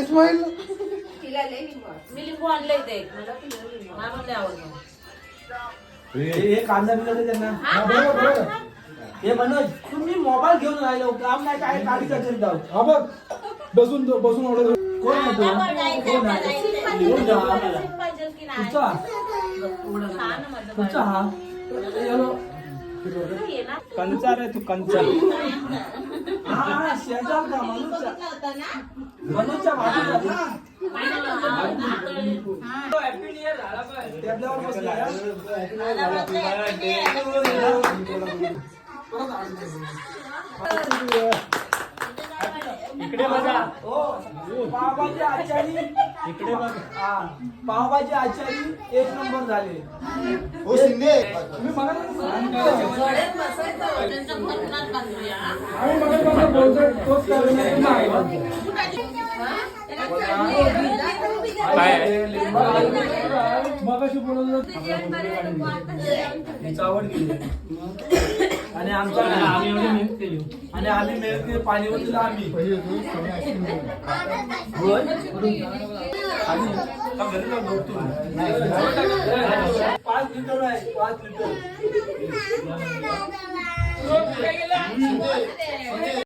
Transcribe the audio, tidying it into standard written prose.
इस्माईल मी लिंबू आणलंय ते मला लय आवडतं. हे कांदा बिघडले त्यांना. हे मनोज तुम्ही मोबाईल घेऊन राहिलो काम नाही काय काढी कचेरी जाऊ. हा बघ बसून ऑर्डर कोण येतो तुमचा हा कंचा रे तू कंचा. हा शेजार का मनोजच्या बाजूला. हॅपी न्यू इयर झाला पण टेबलावर बसला. इकडे बघा. पावभाजी आचारी इकडे बघा. पावभाजी आचारी एक नंबर झाले. हो शिंदे तुम्ही बघा मगाशी बोलत चावड गेली आणि आमच्या आम्ही एवढी मेहनत केली आणि आम्ही मेहनत केली पाणीवर दिलं आम्ही. पाच लिटर आहे 5 लिटर.